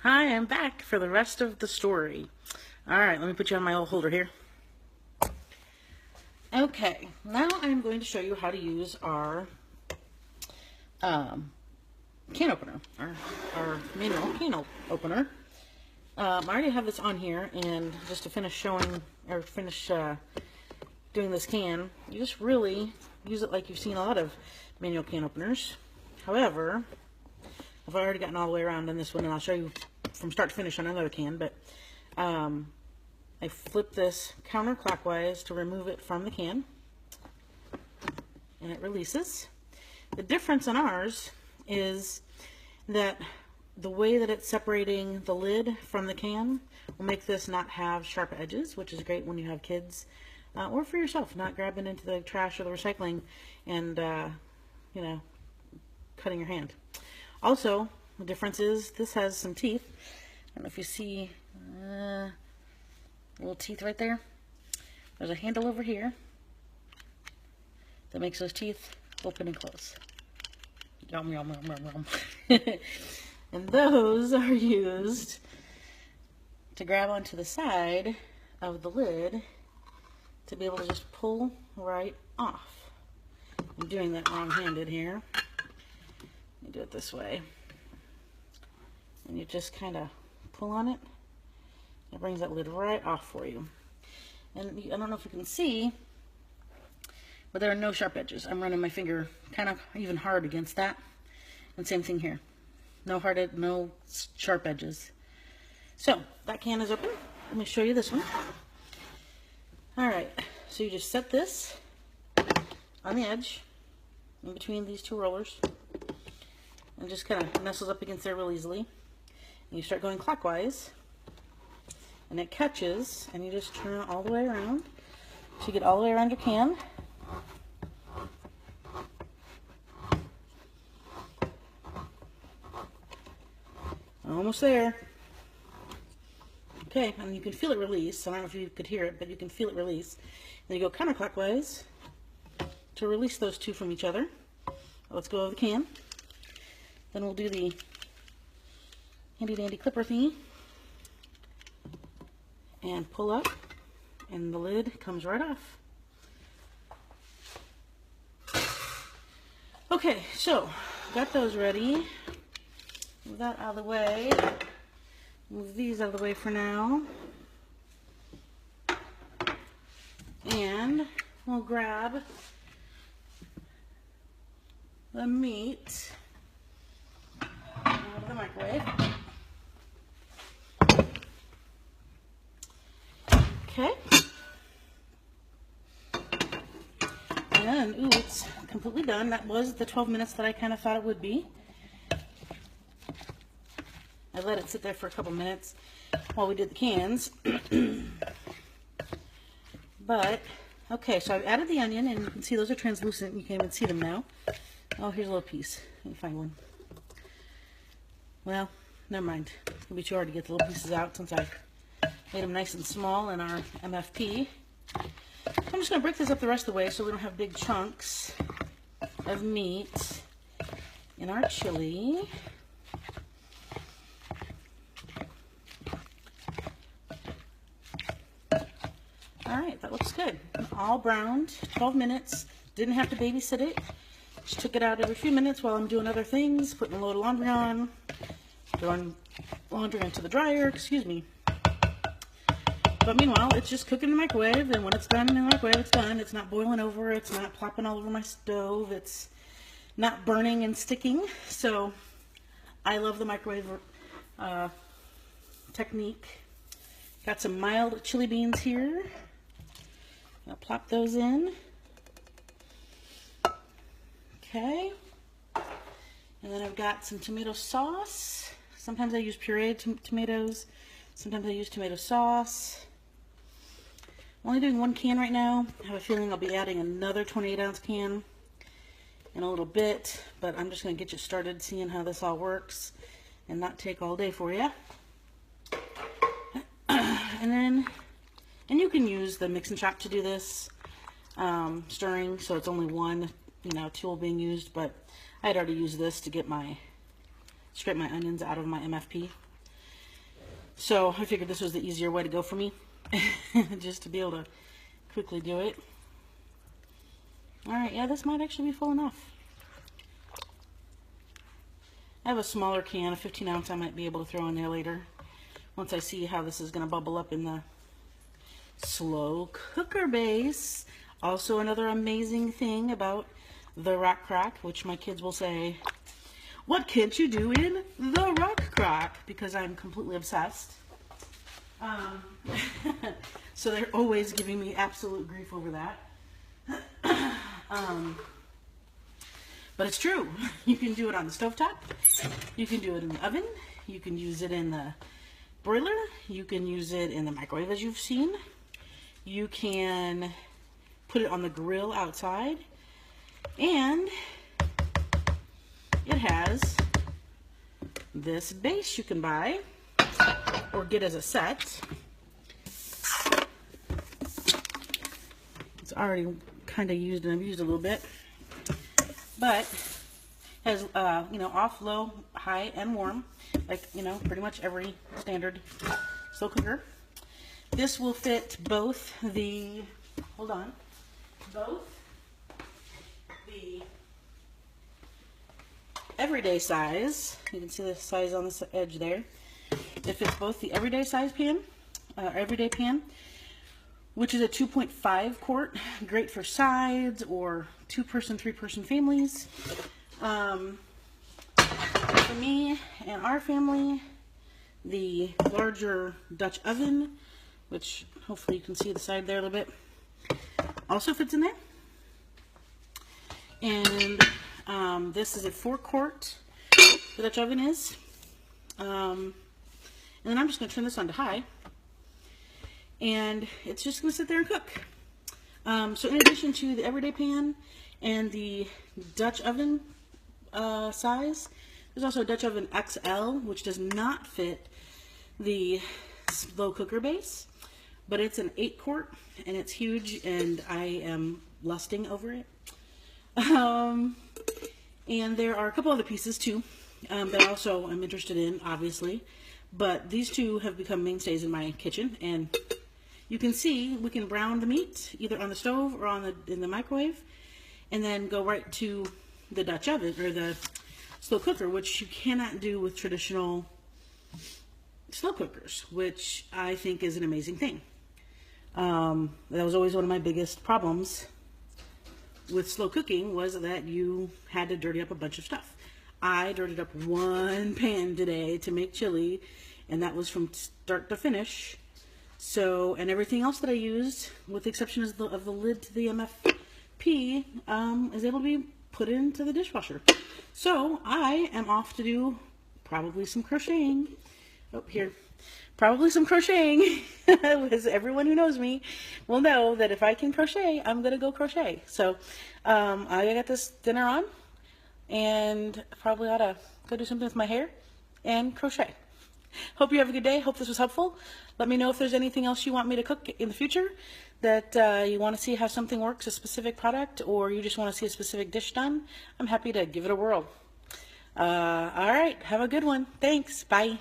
Hi, I'm back for the rest of the story. Alright, let me put you on my old holder here. Okay, now I'm going to show you how to use our can opener, our manual can opener. I already have this on here, and just to finish doing this can, you just really use it like you've seen a lot of manual can openers. However, I've already gotten all the way around on this one, and I'll show you from start to finish on another can, but I flip this counterclockwise to remove it from the can, and it releases. The difference in ours is that the way that it's separating the lid from the can will make this not have sharp edges, which is great when you have kids, or for yourself, not grabbing into the trash or the recycling and, you know, cutting your hand. Also, the difference is this has some teeth. I don't know if you see little teeth right there. There's a handle over here that makes those teeth open and close. Yum, yum, yum, yum, yum. And those are used to grab onto the side of the lid to be able to just pull right off. I'm doing that wrong-handed here. Let me do it this way. And you just kind of pull on it. It brings that lid right off for you. And I don't know if you can see, but there are no sharp edges. I'm running my finger kind of even hard against that. And same thing here. No sharp edges. So that can is open. Let me show you this one. Alright, so you just set this on the edge in between these two rollers and just kind of nestles up against there real easily. And you start going clockwise and it catches, and you just turn it all the way around so you get all the way around your can. Almost there. Okay, and you can feel it release. I don't know if you could hear it, but you can feel it release. Then you go counterclockwise to release those two from each other. Let's go over the can. Then we'll do the handy dandy clipper thingy and pull up, and the lid comes right off. Okay, so got those ready. Move that out of the way. Move these out of the way for now. And we'll grab the meat out of the microwave. Okay. And, ooh, it's completely done. That was the 12 minutes that I kind of thought it would be. I let it sit there for a couple minutes while we did the cans. But, okay, so I've added the onion, and you can see those are translucent. You can't even see them now. Oh, here's a little piece. Let me find one. Well, never mind. It'll be too hard to get the little pieces out since I made them nice and small in our MFP. I'm just going to break this up the rest of the way so we don't have big chunks of meat in our chili. Alright, that looks good. All browned, 12 minutes. Didn't have to babysit it. Just took it out every few minutes while I'm doing other things, putting a load of laundry on, throwing laundry into the dryer, excuse me. But meanwhile, it's just cooking in the microwave, and when it's done in the microwave, it's done. It's not boiling over, it's not plopping all over my stove, it's not burning and sticking. So I love the microwave technique. Got some mild chili beans here. I'll plop those in. Okay. And then I've got some tomato sauce. Sometimes I use pureed tomatoes. Sometimes I use tomato sauce. I'm only doing one can right now. I have a feeling I'll be adding another 28-ounce can in a little bit, but I'm just going to get you started seeing how this all works and not take all day for you. And you can use the mix and chop to do this, stirring, so it's only one, tool being used, but I had already used this to get scrape my onions out of my MFP. So I figured this was the easier way to go for me, just to be able to quickly do it. All right, yeah, this might actually be full enough. I have a smaller can, a 15 ounce I might be able to throw in there later, once I see how this is going to bubble up in the slow cooker base. Also another amazing thing about the RockCrok, which my kids will say, what can't you do in the RockCrok? Because I'm completely obsessed. So they're always giving me absolute grief over that. But it's true. You can do it on the stovetop. You can do it in the oven. You can use it in the broiler. You can use it in the microwave, as you've seen. You can put it on the grill outside. And it has this base you can buy or get as a set. It's already kind of used, and I've used a little bit, but has you know, off, low, high, and warm, like, you know, pretty much every standard slow cooker. This will fit both the, hold on, both the everyday size, you can see the size on this edge there. It fits both the everyday size pan, everyday pan, which is a 2.5 quart, great for sides or 2-person, 3-person families. For me and our family, the larger Dutch oven, which hopefully you can see the side there a little bit, also fits in there. And this is a 4-quart, the Dutch oven is. And then I'm just going to turn this on to high. And it's just going to sit there and cook. So in addition to the everyday pan and the Dutch oven size, there's also a Dutch oven XL, which does not fit the slow cooker base, but it's an 8-quart and it's huge, and I am lusting over it. And there are a couple other pieces too that also I'm interested in, obviously, but these two have become mainstays in my kitchen. And you can see we can brown the meat either on the stove or in the microwave, and then go right to the Dutch oven or the slow cooker, which you cannot do with traditional slow cookers, which I think is an amazing thing. That was always one of my biggest problems with slow cooking, was that you had to dirty up a bunch of stuff. I dirtied up one pan today to make chili, and that was from start to finish. So, and everything else that I used, with the exception of the lid to the MFP, is able to be put into the dishwasher. So I am off to do probably some crocheting. Oh, here. Probably some crocheting, because everyone who knows me will know that if I can crochet, I'm going to go crochet. So I got this dinner on, and probably ought to go do something with my hair and crochet. Hope you have a good day. Hope this was helpful. Let me know if there's anything else you want me to cook in the future, that you want to see how something works, a specific product, or you just want to see a specific dish done. I'm happy to give it a whirl. All right. Have a good one. Thanks. Bye.